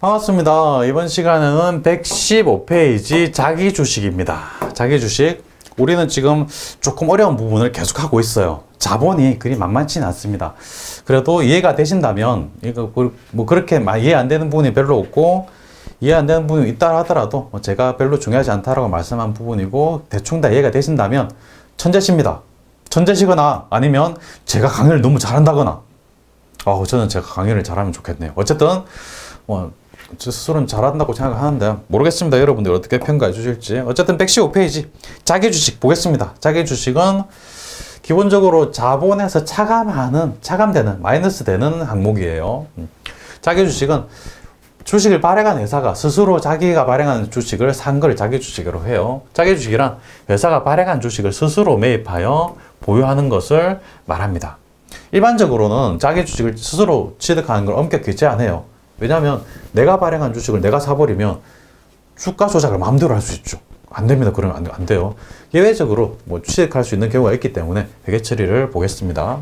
반갑습니다. 이번 시간에는 115페이지 자기 주식입니다. 자기 주식. 우리는 지금 조금 어려운 부분을 계속하고 있어요. 자본이 그리 만만치는 않습니다. 그래도 이해가 되신다면, 이거 뭐 그렇게 이해 안 되는 부분이 별로 없고, 이해 안 되는 부분이 있다 하더라도 제가 별로 중요하지 않다라고 말씀한 부분이고, 대충 다 이해가 되신다면, 천재십니다. 천재시거나 아니면 제가 강의를 너무 잘한다거나, 저는 제가 강의를 잘하면 좋겠네요. 어쨌든, 저 스스로는 잘한다고 생각하는데 모르겠습니다. 여러분들 어떻게 평가해 주실지. 어쨌든 115페이지 자기 주식 보겠습니다. 자기 주식은 기본적으로 자본에서 차감되는 마이너스 되는 항목이에요. 자기 주식은 주식을 발행한 회사가 스스로 자기가 발행한 주식을 산 걸 자기 주식으로 해요. 자기 주식이란 회사가 발행한 주식을 스스로 매입하여 보유하는 것을 말합니다. 일반적으로는 자기 주식을 스스로 취득하는 걸 엄격히 제한해요. 왜냐하면 내가 발행한 주식을 내가 사버리면 주가 조작을 마음대로 할 수 있죠. 안 됩니다. 그러면 안 돼요. 예외적으로 취득할 수 있는 경우가 있기 때문에 회계 처리를 보겠습니다.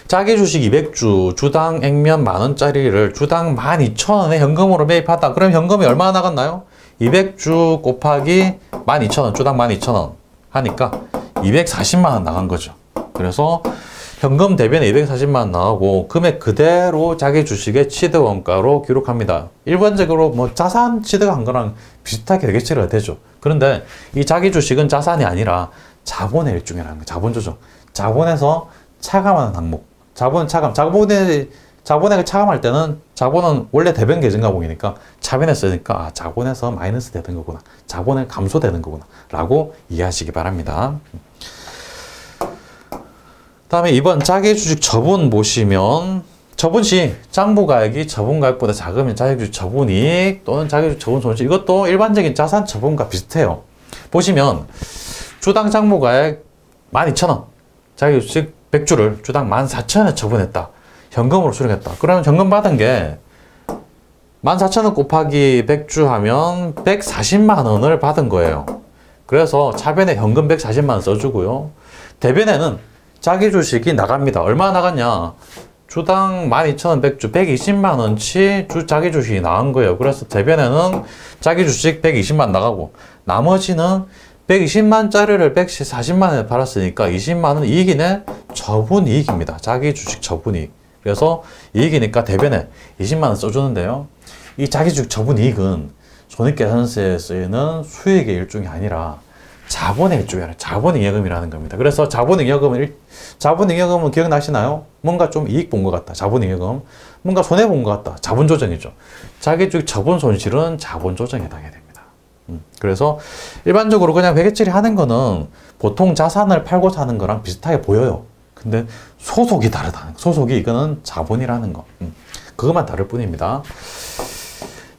자기 주식 200주, 주당 액면 만원짜리를 주당 12,000원에 현금으로 매입하다. 그럼 현금이 얼마나 나갔나요? 200주 곱하기 12,000원, 주당 12,000원 하니까 240만원 나간 거죠. 그래서 현금 대비는 240만원 나오고 금액 그대로 자기 주식의 취득 원가로 기록합니다. 일반적으로 자산 취득한 거랑 비슷하게 회계 처리가 되죠. 그런데 이 자기 주식은 자산이 아니라 자본의 일종이라는 거예요. 자본 조정. 자본에서 차감하는 항목. 자본 차감. 자본액을 차감할 때는 자본은 원래 대변 계정가공이니까 차변에 쓰니까 자본에서 마이너스 되는 거구나. 자본액 감소되는 거구나. 라고 이해하시기 바랍니다. 다음에 2번 자기 주식 처분 보시면 처분 시 장부가액이 처분가액보다 작으면 자기 주식 처분이익 또는 자기 주식 처분 손실, 이것도 일반적인 자산 처분과 비슷해요. 보시면 주당 장부가액 12,000원, 자기 주식 100주를 주당 14,000원에 처분했다. 현금으로 수령했다. 그러면 현금 받은 게 14,000원 곱하기 100주 하면 140만 원을 받은 거예요. 그래서 차변에 현금 140만 원 써주고요. 대변에는 자기 주식이 나갑니다. 얼마 나갔냐? 주당 12,000원 100주 120만원치 자기 주식이 나간 거예요. 그래서 대변에는 자기 주식 120만 나가고 나머지는 120만짜리를 140만원에 팔았으니까 20만원 이익이네? 처분이익입니다. 자기 주식 처분이익. 그래서 이익이니까 대변에 20만원 써주는데요. 이 자기 주식 처분이익은 손익계산서에 쓰이는 수익의 일종이 아니라 자본의 일종이라 자본잉여금이라는 겁니다. 그래서 자본잉여금은 기억나시나요? 뭔가 좀 이익 본 것 같다. 자본잉여금. 뭔가 손해 본 것 같다. 자본조정이죠. 자기 주식 처분 손실은 자본조정에 해당이 됩니다. 그래서 일반적으로 그냥 회계처리 하는 거는 보통 자산을 팔고 사는 거랑 비슷하게 보여요. 근데 소속이 다르다는 거. 소속이 이거는 자본이라는 거. 그것만 다를 뿐입니다.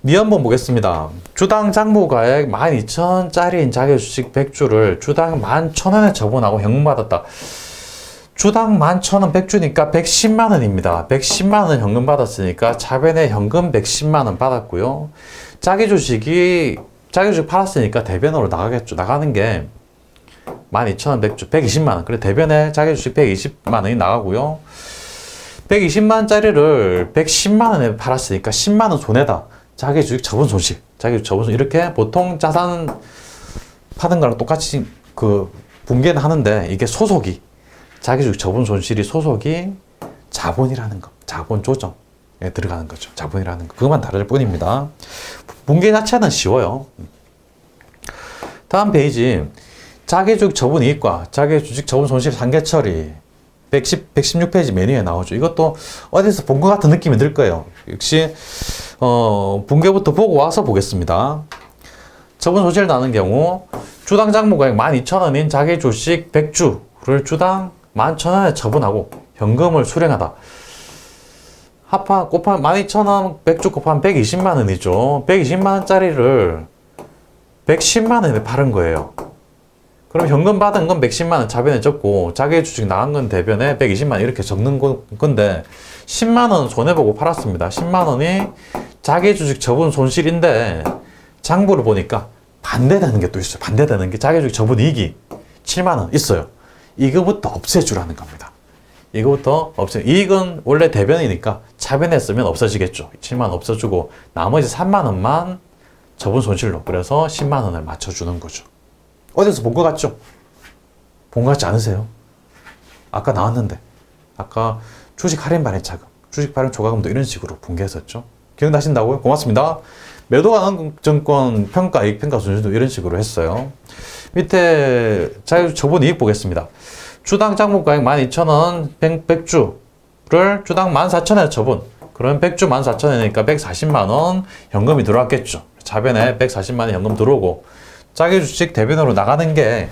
미연본 보겠습니다. 주당 장부가액 12,000원짜리인 자기 주식 100주를 주당 11,000원에 처분하고 현금 받았다. 주당 11,000원 100주니까 110만원입니다. 110만원 현금 받았으니까 차변에 현금 110만원 받았고요. 자기 주식 팔았으니까 대변으로 나가겠죠. 나가는 게 12,000원 100주 120만원. 그래 대변에 자기 주식 120만원이 나가고요. 120만원짜리를 110만원에 팔았으니까 10만원 손해다. 자기 주식 처분 손실, 이렇게 보통 자산 파는 거랑 똑같이 분계는 하는데 이게 소속이, 자기 주식 처분 손실이 소속이 자본이라는 거, 자본 조정에 들어가는 거죠. 자본이라는 거. 그것만 다를 뿐입니다. 분계 자체는 쉬워요. 다음 페이지. 자기 주식 처분 이익과 자기 주식 처분 손실 상계 처리. 116페이지 메뉴에 나오죠. 이것도 어디서 본 것 같은 느낌이 들 거예요. 역시 분계부터 보고 와서 보겠습니다. 처분 손실 나는 경우 주당 장부가액 12,000원인 자기 주식 100주를 주당 11,000원에 처분하고 현금을 수령하다. 합한 12,000원 100주 곱하면 120만원이죠. 120만원짜리를 110만원에 팔은 거예요. 그럼 현금 받은 건 110만원 차변에 적고 자기 주식 나간 건 대변에 120만원 이렇게 적는 건데 10만원 손해보고 팔았습니다. 10만원이 자기 주식 처분 손실인데 장부를 보니까 반대되는 게 또 있어요. 반대되는 게 자기 주식 처분 이익이 7만원 있어요. 이거부터 없애주라는 겁니다. 이거부터 없애. 이익은 원래 대변이니까 차변했으면 없어지겠죠. 7만 원 없어주고 나머지 3만 원만 저분 손실로. 그래서 10만 원을 맞춰주는 거죠. 어디서 본 것 같죠? 본 것 같지 않으세요? 아까 나왔는데. 아까 주식 할인 발행 차금, 주식 발행 초과금도 이런 식으로 분개했었죠. 기억나신다고요? 고맙습니다. 매도 가능증권 평가, 이익 평가 순위도 이런 식으로 했어요. 밑에 저분 이익 보겠습니다. 주당 장부가액 12,000원 100주를 주당 14,000원에 처분. 그러면 100주 14,000원이니까 140만원 현금이 들어왔겠죠. 차변에 140만원 현금 들어오고 자기 주식 대변으로 나가는 게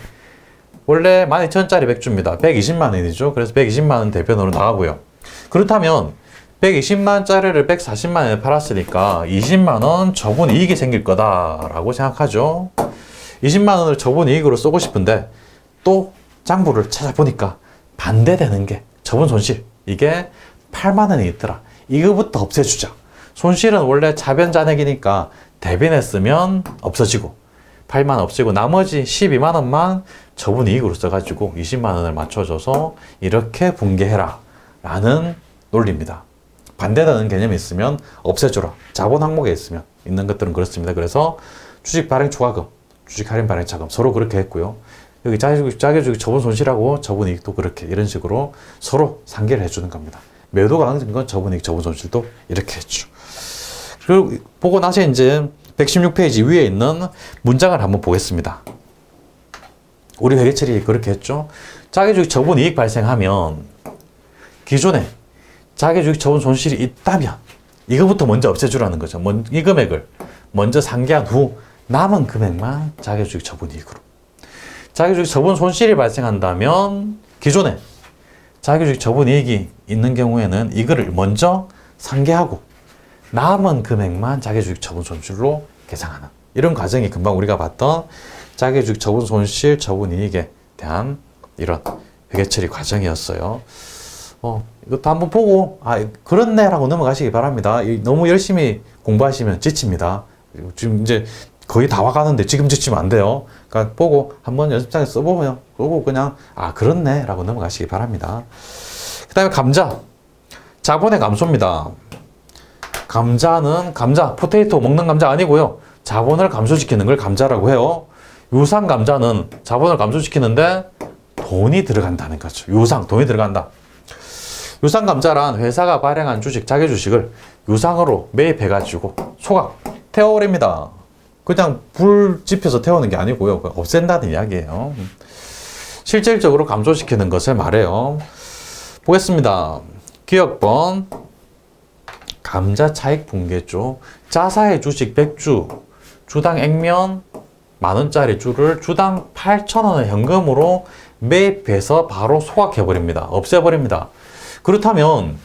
원래 12,000원짜리 100주입니다. 120만원이죠. 그래서 120만원 대변으로 나가고요. 그렇다면 120만원짜리를 140만원에 팔았으니까 20만원 저분 이익이 생길 거다라고 생각하죠. 20만원을 저분 이익으로 쓰고 싶은데 또 장부를 찾아보니까 반대되는 게 저분 손실. 이게 8만원이 있더라. 이거부터 없애주자. 손실은 원래 차변 잔액이니까 대변했으면 없어지고 8만원 없애고 나머지 12만원만 저분 이익으로 써가지고 20만원을 맞춰줘서 이렇게 분개해라 라는 논리입니다. 반대되는 개념이 있으면 없애줘라. 자본 항목에 있는 것들은 그렇습니다. 그래서 주식 발행 초과금, 주식 할인 발행 차금 서로 그렇게 했고요. 여기 자기 주식 저분 손실하고 저분 이익도 그렇게 이런 식으로 서로 상계를 해주는 겁니다. 매도 가능증권 저분 이익 저분 손실도 이렇게 했죠. 그리고 보고 나서 이제 116페이지 위에 있는 문장을 한번 보겠습니다. 우리 회계처리 그렇게 했죠. 자기 주식 저분 이익 발생하면 기존에 자기 주식 저분 손실이 있다면 이거부터 먼저 없애주라는 거죠. 이 금액을 먼저 상계한 후 남은 금액만 자기 주식 저분 이익으로. 자기 주식 저분 손실이 발생한다면 기존에 자기 주식 저분 이익이 있는 경우에는 이거를 먼저 상계하고 남은 금액만 자기 주식 저분 손실로 계상하는 이런 과정이 금방 우리가 봤던 자기 주식 저분 손실 저분 이익에 대한 이런 회계처리 과정이었어요. 이것도 한번 보고 그렇네 라고 넘어가시기 바랍니다. 너무 열심히 공부하시면 지칩니다. 지금 이제 거의 다 와가는데 지금 지치면 안 돼요. 그러니까 보고 한번 연습장에 써보면 보고 그냥 그렇네 라고 넘어가시기 바랍니다. 그 다음에 감자. 자본의 감소입니다. 감자는 포테이토 먹는 감자 아니고요. 자본을 감소시키는 걸 감자라고 해요. 유상 감자는 자본을 감소시키는데 돈이 들어간다는 거죠. 돈이 들어간다. 유상 감자란 회사가 발행한 주식, 자기 주식을 유상으로 매입해가지고 소각, 태워버립니다. 그냥 불 지펴서 태우는 게 아니고요. 없앤다는 이야기예요. 실질적으로 감소시키는 것을 말해요. 보겠습니다. 기억번 감자 차익 분계조. 자사의 주식 100주 주당 액면 만원짜리 주를 주당 8,000원의 현금으로 매입해서 바로 소각해버립니다. 없애버립니다. 그렇다면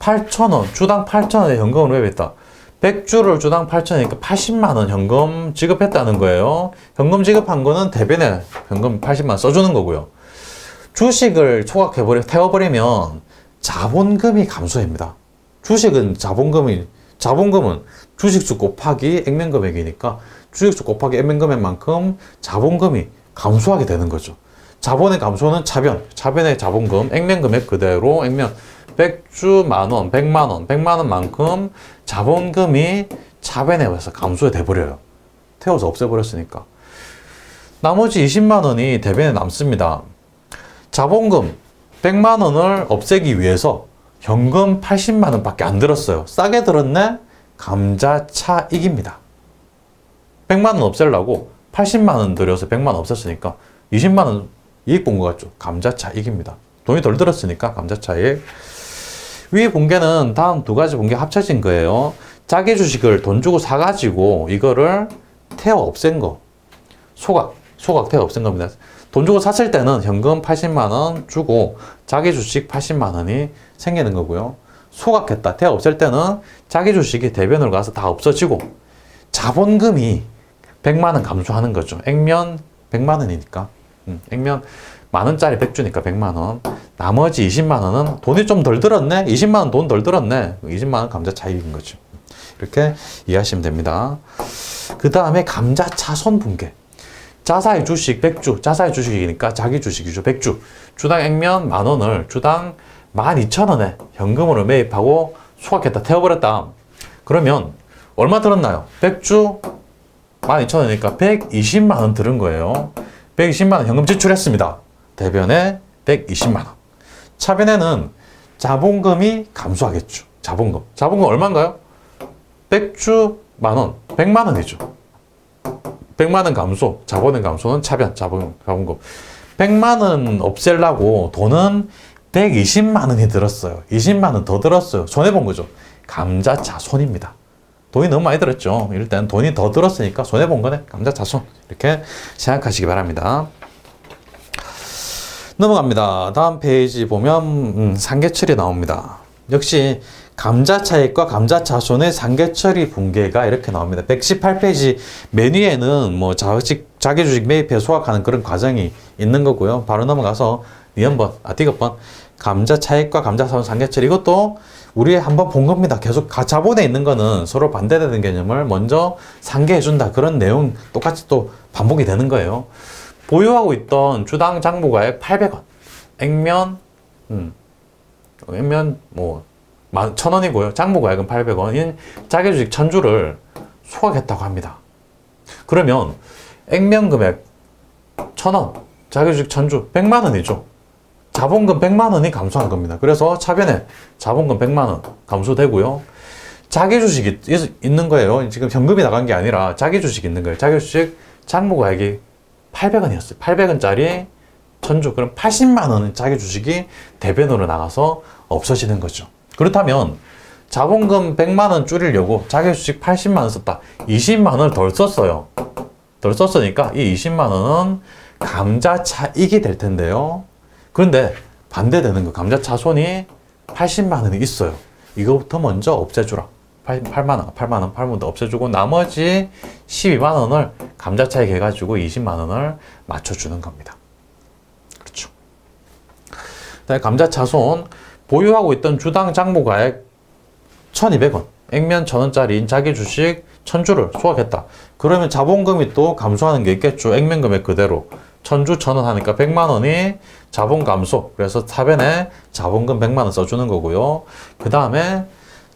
8,000원, 주당 8,000원의 현금을 매입했다. 100주를 주당 8,000원이니까 80만원 현금 지급했다는 거예요. 현금 지급한 거는 대변에 현금 80만원 써주는 거고요. 주식을 태워버리면 자본금이 감소합니다. 주식은 자본금은 주식수 곱하기 액면금액이니까 주식수 곱하기 액면금액만큼 자본금이 감소하게 되는 거죠. 자본의 감소는 차변의 자본금, 액면금액 그대로 액면 100주 만원, 100만원, 100만원만큼 자본금이 차변에 와서 감소가 돼버려요. 태워서 없애버렸으니까. 나머지 20만원이 대변에 남습니다. 자본금 100만원을 없애기 위해서 현금 80만원 밖에 안 들었어요. 싸게 들었네? 감자 차익입니다. 100만원 없애려고 80만원 들여서 100만원 없앴으니까 20만원 이익 본 것 같죠? 감자 차익입니다. 돈이 덜 들었으니까 감자 차익. 위에 분계는 다음 두 가지 분계 합쳐진 거예요. 자기 주식을 돈 주고 사가지고 이거를 태워 없앤 거. 소각 태워 없앤 겁니다. 돈 주고 샀을 때는 현금 80만원 주고 자기 주식 80만원이 생기는 거고요. 소각했다. 태워 없앨 때는 자기 주식이 대변으로 가서 다 없어지고 자본금이 100만원 감소하는 거죠. 액면 100만원이니까. 액면 만원짜리 100주니까 100만원. 나머지 20만원은 돈이 좀 덜 들었네? 20만원 돈 덜 들었네? 20만원 감자 차익인 거죠. 이렇게 이해하시면 됩니다. 그 다음에 감자 차손 분계. 자사의 주식 100주, 자사의 주식이니까 자기 주식이죠. 100주. 주당 액면 만원을 주당 12,000원에 현금으로 매입하고 소각했다. 태워버렸다. 그러면 얼마 들었나요? 100주 12,000원이니까 120만원 들은 거예요. 120만원 현금 지출했습니다. 대변에 120만원. 차변에는 자본금이 감소하겠죠. 자본금 얼마인가요? 100주 만원, 100만원이죠. 100만원 감소, 자본의 감소는 차변, 자본금. 100만원 없애려고 돈은 120만원이 들었어요. 20만원 더 들었어요. 손해본 거죠. 감자차손입니다. 돈이 너무 많이 들었죠. 일단 돈이 더 들었으니까 손해본 거네. 감자차손. 이렇게 생각하시기 바랍니다. 넘어갑니다. 다음 페이지 보면 상계처리 나옵니다. 역시 감자차익과 감자차손의 상계처리 붕괴가 이렇게 나옵니다. 118페이지 메뉴에는 뭐 자기주식 매입해 소각하는 그런 과정이 있는 거고요. 바로 넘어가서 디귿번 감자차익과 감자차손 상계처리, 이것도 우리 한번 본 겁니다. 계속 자본에 있는 거는 서로 반대되는 개념을 먼저 상계해준다. 그런 내용 똑같이 또 반복이 되는 거예요. 보유하고 있던 주당 장부가액 800원, 액면 뭐 1,000원이고요. 장부가액은 800원인 자기주식 1,000주를 소각했다고 합니다. 그러면 액면 금액 1,000원, 자기주식 1,000주 100만 원이죠. 자본금 100만 원이 감소한 겁니다. 그래서 차변에 자본금 100만 원 감소되고요. 자기주식이 있는 거예요. 지금 현금이 나간 게 아니라 자기주식이 있는 거예요. 자기주식 장부가액이 800원이었어요. 800원짜리 1,000주. 그럼 80만 원은 자기주식이 대변으로 나가서 없어지는 거죠. 그렇다면 자본금 100만 원 줄이려고 자기주식 80만 원 썼다. 20만 원을 덜 썼어요. 덜 썼으니까 이 20만 원은 감자차익이 될 텐데요. 그런데 반대되는 거, 감자차손이 80만 원이 있어요. 이거부터 먼저 없애주라. 8만 원 없애주고 나머지 12만 원을 감자차익 해가지고 20만 원을 맞춰주는 겁니다. 그렇죠. 그다음에 감자차손 보유하고 있던 주당 장부가액 1,200원, 액면 1,000원짜리인 자기 주식 1,000주를 소각했다. 그러면 자본금이 또 감소하는 게 있겠죠. 액면 금액 그대로 1,000주 1,000원 하니까 100만 원이 자본 감소. 그래서 차변에 자본금 100만 원 써주는 거고요. 그 다음에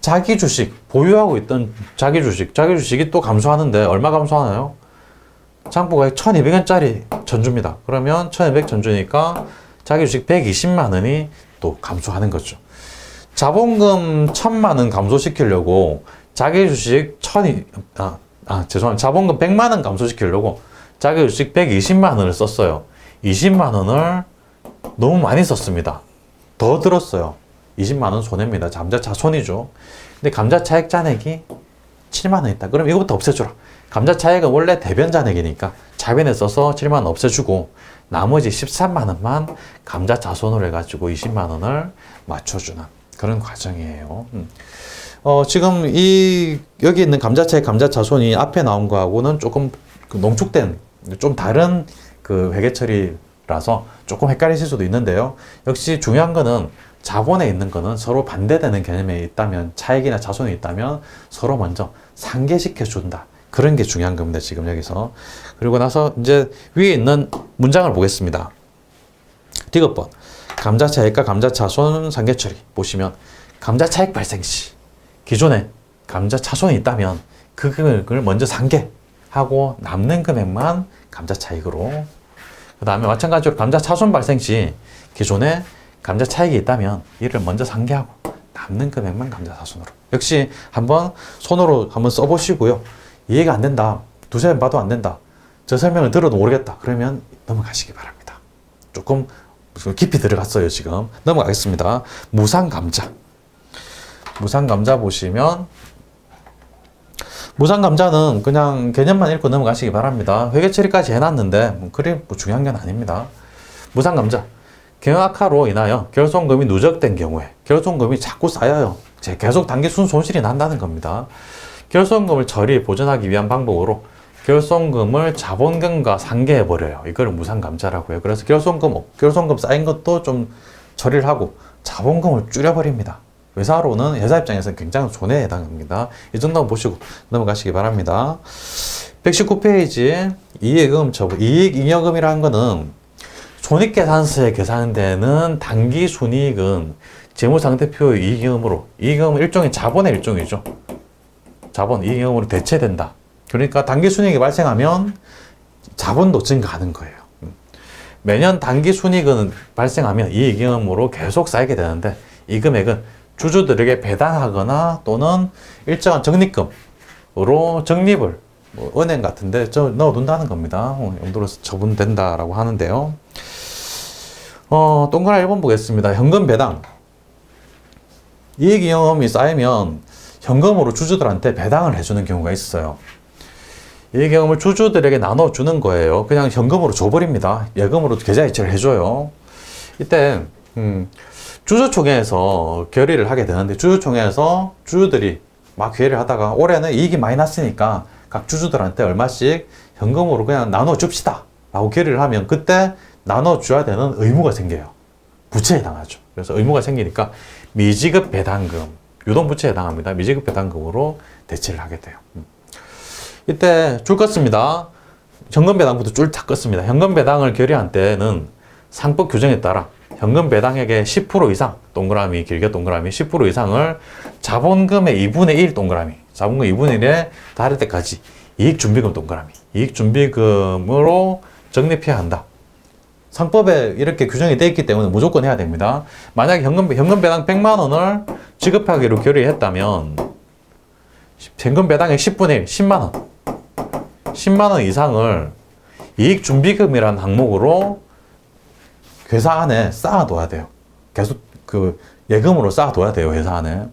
자기 주식, 보유하고 있던 자기 주식이 또 감소하는데 얼마 감소하나요? 장부가액 1,200원짜리 1,000주입니다. 그러면 1,200 1,000주니까 자기 주식 120만 원이 또 감소하는 거죠. 자본금 1,000만 원 감소시키려고 자기 주식 자본금 100만 원 감소시키려고 자기 주식 120만 원을 썼어요. 20만 원을 너무 많이 썼습니다. 더 들었어요. 20만 원 손해입니다. 감자차손이죠. 근데 감자차익 잔액이 7만 원 있다. 그럼 이거부터 없애주라. 감자차익은 원래 대변 잔액이니까 차변에 써서 7만 원 없애주고 나머지 13만 원만 감자차손으로 해가지고 20만 원을 맞춰주는 그런 과정이에요. 지금 여기 있는 감자차익, 감자차손이 앞에 나온 거하고는 조금 농축된 좀 다른 그 회계 처리라서 조금 헷갈리실 수도 있는데요. 역시 중요한 거는 자본에 있는 거는 서로 반대되는 개념이 있다면, 차익이나 자손이 있다면 서로 먼저 상계시켜 준다. 그런 게 중요한 겁니다. 지금 여기서. 그리고 나서 이제 위에 있는 문장을 보겠습니다. 디귿번 감자차익과 감자차손 상계처리 보시면 감자차익 발생 시 기존에 감자차손이 있다면 그 금액을 먼저 상계하고 남는 금액만 감자차익으로, 그 다음에 마찬가지로 감자차손 발생 시 기존에 감자차익이 있다면 이를 먼저 상계하고 남는 금액만 감자차손으로. 역시 한번 손으로 한번 써보시고요. 이해가 안 된다, 두세 번 봐도 안 된다, 저 설명을 들어도 모르겠다, 그러면 넘어가시기 바랍니다. 조금 깊이 들어갔어요. 지금 넘어가겠습니다. 무상감자 보시면 무상감자는 그냥 개념만 읽고 넘어가시기 바랍니다. 회계처리까지 해놨는데 그리 중요한 건 아닙니다. 무상감자 경악화로 인하여 결손금이 누적된 경우에 결손금이 자꾸 쌓여요. 계속 단기순 손실이 난다는 겁니다. 결손금을 처리 보전하기 위한 방법으로 결손금을 자본금과 상계해버려요. 이걸 무상감자라고 해요. 그래서 결손금 쌓인 것도 좀 처리를 하고 자본금을 줄여버립니다. 회사 입장에서는 굉장히 손해에 해당합니다. 이 정도 보시고 넘어가시기 바랍니다. 119페이지 이익잉여금 처분. 이익잉여금이라는 거는 손익계산서에 계산되는 당기순이익은 재무상태표의 이익잉여금으로, 이익잉여금은 일종의 자본의 일종이죠. 자본, 이익잉여금으로 대체된다. 그러니까 단기순이익이 발생하면 자본도 증가하는 거예요. 매년 단기순이익은 발생하면 이익잉여금으로 계속 쌓이게 되는데 이 금액은 주주들에게 배당하거나 또는 일정한 적립금으로 적립을 은행 같은데 넣어둔다는 겁니다. 용도로서 처분된다라고 하는데요. 동그라미 1번 보겠습니다. 현금 배당. 이익잉여금이 쌓이면 현금으로 주주들한테 배당을 해주는 경우가 있어요. 이익잉여금을 주주들에게 나눠주는 거예요. 그냥 현금으로 줘버립니다. 예금으로 계좌 이체를 해줘요. 이때 주주총회에서 결의를 하게 되는데 주주총회에서 주주들이 막 회의를 하다가 올해는 이익이 많이 났으니까 각 주주들한테 얼마씩 현금으로 그냥 나눠줍시다 라고 결의를 하면 그때 나눠줘야 되는 의무가 생겨요. 부채에 해당하죠. 그래서 의무가 생기니까 미지급 배당금, 유동부채에 해당합니다. 미지급 배당금으로 대체를 하게 돼요. 이때 줄 껐습니다. 현금 배당부터 줄 다 껐습니다. 현금 배당을 결의한 때는 상법 규정에 따라 현금 배당액의 10% 이상, 동그라미, 길게 동그라미, 10% 이상을 자본금의 2분의 1 동그라미, 자본금 2분의 1에 달할 때까지 이익준비금 동그라미, 이익준비금으로 적립해야 한다. 상법에 이렇게 규정이 되어 있기 때문에 무조건 해야 됩니다. 만약에 현금 배당 100만 원을 지급하기로 결의했다면 현금 배당액 10분의 1, 10만 원. 10만 원 이상을 이익준비금이라는 항목으로 회사 안에 쌓아둬야 돼요. 계속 예금으로 쌓아둬야 돼요. 회사 안에.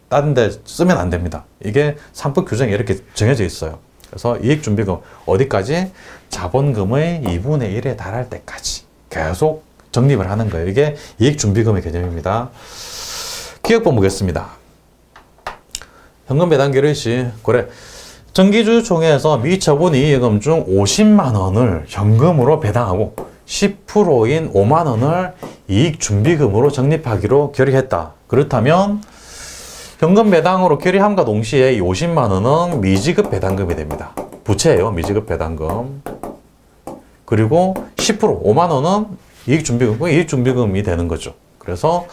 다른 데 쓰면 안 됩니다. 이게 상법 규정이 이렇게 정해져 있어요. 그래서 이익준비금 어디까지? 자본금의 2분의 1에 달할 때까지 계속 적립을 하는 거예요. 이게 이익준비금의 개념입니다. 기억본 보겠습니다. 현금 배당 결의 시 그래 정기주주총회에서 미처분 이익금 중 50만 원을 현금으로 배당하고 10%인 5만 원을 이익준비금으로 적립하기로 결의했다. 그렇다면 현금 배당으로 결의함과 동시에 이 50만 원은 미지급 배당금이 됩니다. 부채예요. 미지급 배당금. 그리고 10%, 5만 원은 이익준비금이 되는 거죠. 그래서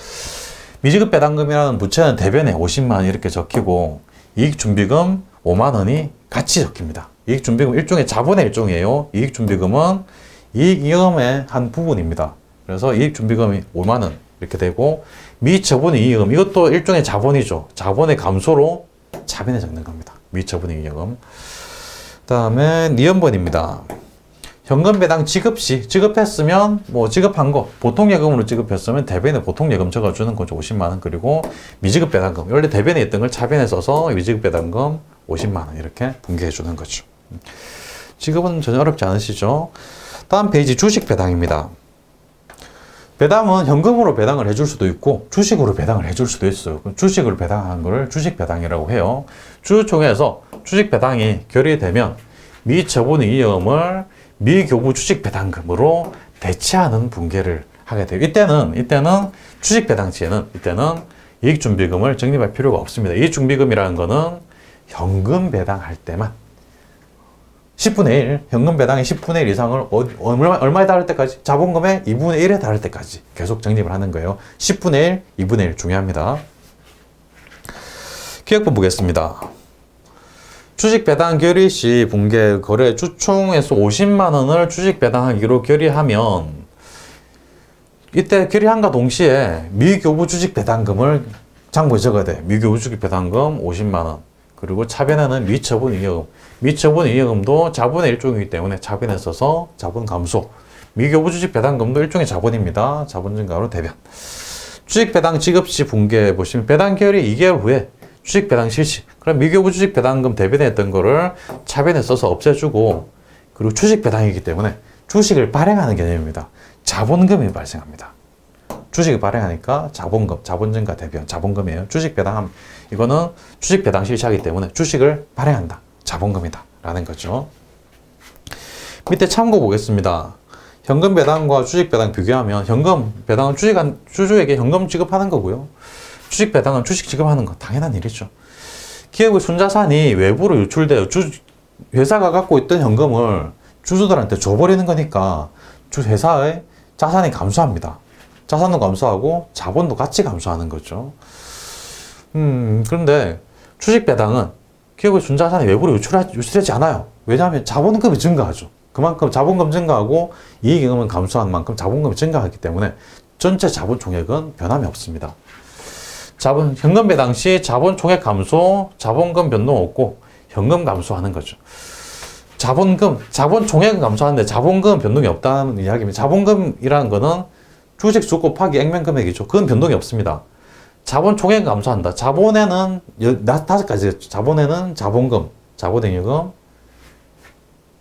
미지급 배당금이라는 부채는 대변에 50만 원 이렇게 적히고 이익준비금 5만 원이 같이 적힙니다. 이익준비금 일종의 자본의 일종이에요. 이익준비금은 이익잉여금의 한 부분입니다. 그래서 이익준비금이 5만 원 이렇게 되고 미처분 이익금 이것도 일종의 자본이죠. 자본의 감소로 차변에 적는 겁니다. 미처분 이익금. 그다음에 니은번입니다. 현금 배당 지급 시 지급했으면 지급한 거 보통 예금으로 지급했으면 대변에 보통 예금 적어주는 거죠. 50만 원. 그리고 미지급 배당금 원래 대변에 있던 걸 차변에 써서 미지급 배당금 50만 원 이렇게 분개해 주는 거죠. 지급은 전혀 어렵지 않으시죠? 다음 페이지 주식 배당입니다. 배당은 현금으로 배당을 해줄 수도 있고 주식으로 배당을 해줄 수도 있어요. 주식으로 배당한 거를 주식 배당이라고 해요. 주주총회에서 주식 배당이 결의되면 미처분 이익금을 미교부 주식 배당금으로 대체하는 분개를 하게 돼요. 이때는 주식 배당 시에는 이익준비금을 적립할 필요가 없습니다. 이익준비금이라는 거는 현금 배당할 때만 10분의 1, 현금 배당의 10분의 1 이상을 얼마에 달할 때까지? 자본금의 2분의 1에 달할 때까지 계속 적립을 하는 거예요. 10분의 1, 2분의 1 중요합니다. 기억본 보겠습니다. 주식 배당 결의 시 분개 거래 주총에서 50만 원을 주식 배당하기로 결의하면 이때 결의함과 동시에 미교부 주식 배당금을 장부에 적어야 돼. 미교부 주식 배당금 50만 원. 그리고 차변에는 미처분 잉여금. 미처분 잉여금도 자본의 일종이기 때문에 차변에 써서 자본 감소. 미교부 주식 배당금도 일종의 자본입니다. 자본 증가로 대변. 주식 배당 지급 시 분개 보시면 배당 결의 2개월 후에 주식 배당 실시. 그럼 미교부 주식 배당금 대변에 했던 거를 차변에 써서 없애주고 그리고 주식 배당이기 때문에 주식을 발행하는 개념입니다. 자본금이 발생합니다. 주식을 발행하니까 자본금, 자본증가 대변, 자본금이에요. 주식 배당함. 이거는 주식 배당 실시하기 때문에 주식을 발행한다. 자본금이다. 라는 거죠. 밑에 참고 보겠습니다. 현금 배당과 주식 배당 비교하면 현금 배당은 주주에게 현금 지급하는 거고요. 주식 배당은 주식 지급하는 거 당연한 일이죠. 기업의 순자산이 외부로 유출되어 회사가 갖고 있던 현금을 주주들한테 줘버리는 거니까 회사의 자산이 감소합니다. 자산도 감소하고 자본도 같이 감소하는 거죠. 그런데 주식 배당은 기업의 순자산이 외부로 유출되지 않아요. 왜냐하면 자본금이 증가하죠. 그만큼 자본금 증가하고 이익잉여금은 감소한 만큼 자본금이 증가하기 때문에 전체 자본 총액은 변함이 없습니다. 현금 배당 시 자본 총액 감소, 자본금 변동 없고 현금 감소하는 거죠. 자본 총액은 감소하는데 자본금 변동이 없다는 이야기입니다. 자본금이라는 거는 주식 수 곱하기 액면 금액이죠. 그건 변동이 없습니다. 자본 총액은 감소한다. 자본에는 5가지겠죠. 자본에는 자본금, 자본잉여금,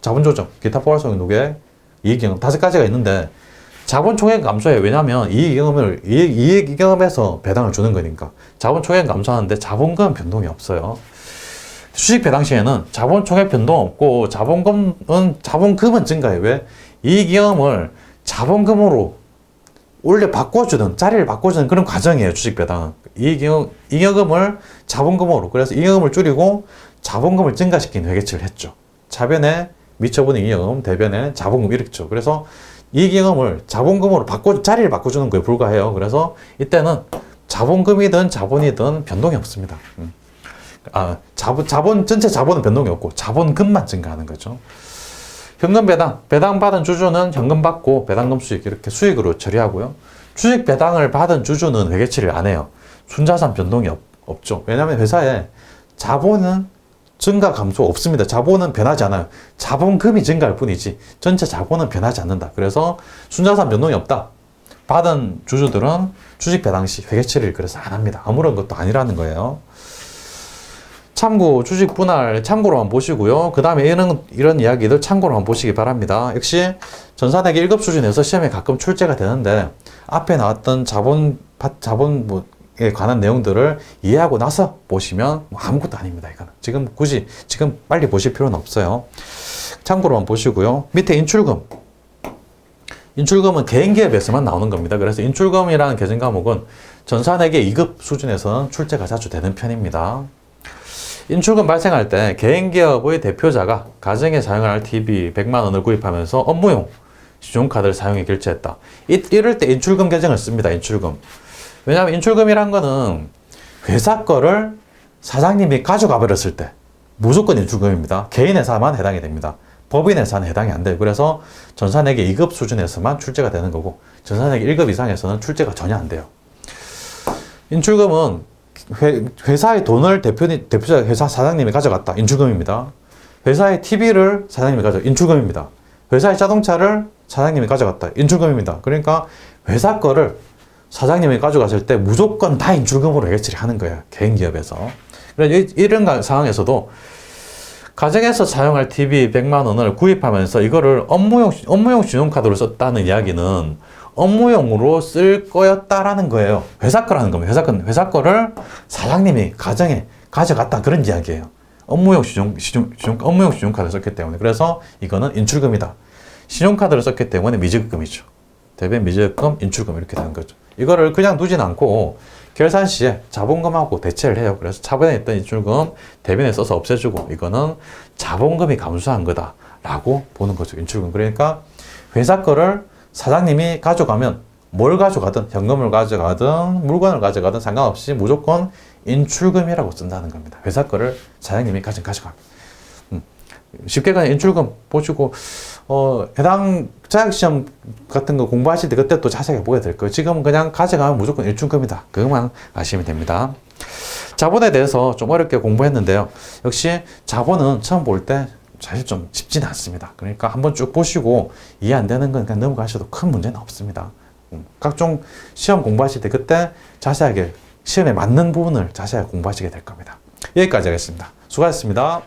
자본조정, 기타 포괄성의 노개, 이익잉여금 5가지가 있는데 자본 총액은 감소해요. 왜냐하면 이익잉여금에서 배당을 주는 거니까. 자본 총액은 감소하는데 자본금은 변동이 없어요. 주식 배당 시에는 자본 총액 변동 없고 자본금은 증가해요. 왜? 이익잉여금을 자본금으로 바꿔주는, 자리를 바꿔주는 그런 과정이에요. 주식 배당은. 잉여금을 자본금으로, 그래서 잉여금을 줄이고 자본금을 증가시킨 회계치를 했죠. 차변에 미처분의 잉여금, 대변에 자본금 이렇죠. 그래서 이익잉여금을 자본금으로 자리를 바꿔주는 거에 불과해요. 그래서 이때는 자본금이든 자본이든 변동이 없습니다. 전체 자본은 변동이 없고 자본금만 증가하는 거죠. 현금 배당받은 주주는 현금 받고 배당금 수익 이렇게 수익으로 처리하고요. 주식 배당을 받은 주주는 회계치를 안 해요. 순자산 변동이 없죠. 왜냐하면 회사에 자본은 증가 감소 없습니다. 자본은 변하지 않아요. 자본금이 증가할 뿐이지 전체 자본은 변하지 않는다. 그래서 순자산 변동이 없다. 받은 주주들은 주식 배당 시 회계처리를 그래서 안 합니다. 아무런 것도 아니라는 거예요. 참고 주식 분할 참고로만 보시고요. 그 다음에 이런 이야기들 참고로만 보시기 바랍니다. 역시 전산회계 1급 수준에서 시험에 가끔 출제가 되는데 앞에 나왔던 자본에 관한 내용들을 이해하고 나서 보시면 아무것도 아닙니다. 이거는 지금 빨리 보실 필요는 없어요. 참고로만 보시고요. 밑에 인출금은 개인기업에서만 나오는 겁니다. 그래서 인출금이라는 계정 과목은 전산회계 2급 수준에서는 출제가 자주 되는 편입니다. 인출금 발생할 때 개인기업의 대표자가 가정에 사용할 TV 100만 원을 구입하면서 업무용 신용카드를 사용해 결제했다. 이럴 때 인출금 계정을 씁니다. 인출금. 왜냐하면 인출금이란 거는 회사 거를 사장님이 가져가 버렸을 때 무조건 인출금입니다. 개인 회사만 해당이 됩니다. 법인 회사는 해당이 안 돼요. 그래서 전산회계 2급 수준에서만 출제가 되는 거고 전산회계 1급 이상에서는 출제가 전혀 안 돼요. 인출금은 회사의 돈을 대표자 회사 사장님이 가져갔다. 인출금입니다. 회사의 TV를 사장님이 인출금입니다. 회사의 자동차를 사장님이 가져갔다. 인출금입니다. 그러니까 회사 거를 사장님이 가져갔을 때 무조건 다 인출금으로 회계처리 하는 거예요. 개인기업에서. 그래서 이런 상황에서도 가정에서 사용할 TV 100만 원을 구입하면서 이거를 업무용 신용카드로 썼다는 이야기는 업무용으로 쓸 거였다라는 거예요. 회사 거라는 겁니다. 회사 거를 사장님이 가정에 가져갔다. 그런 이야기예요. 업무용 신용카드를 썼기 때문에. 그래서 이거는 인출금이다. 신용카드를 썼기 때문에 미지급금이죠. 대변 미지급금, 인출금 이렇게 되는 거죠. 이거를 그냥 두진 않고 결산 시에 자본금하고 대체를 해요. 그래서 차변에 있던 인출금 대변에 써서 없애주고 이거는 자본금이 감소한 거다라고 보는 거죠. 인출금. 그러니까 회사 거를 사장님이 가져가면 뭘 가져가든 현금을 가져가든 물건을 가져가든 상관없이 무조건 인출금이라고 쓴다는 겁니다. 회사 거를 사장님이 가져갑니다. 쉽게 그냥 인출금 보시고 해당 자격시험 같은 거 공부하실 때 그때 또 자세하게 보게 될 거예요. 지금은 그냥 가져가면 무조건 인출금이다. 그것만 아시면 됩니다. 자본에 대해서 좀 어렵게 공부했는데요. 역시 자본은 처음 볼 때 사실 좀 쉽지는 않습니다. 그러니까 한번 쭉 보시고 이해 안 되는 건 그냥 넘어가셔도 큰 문제는 없습니다. 각종 시험 공부하실 때 그때 자세하게 시험에 맞는 부분을 자세하게 공부하시게 될 겁니다. 여기까지 하겠습니다. 수고하셨습니다.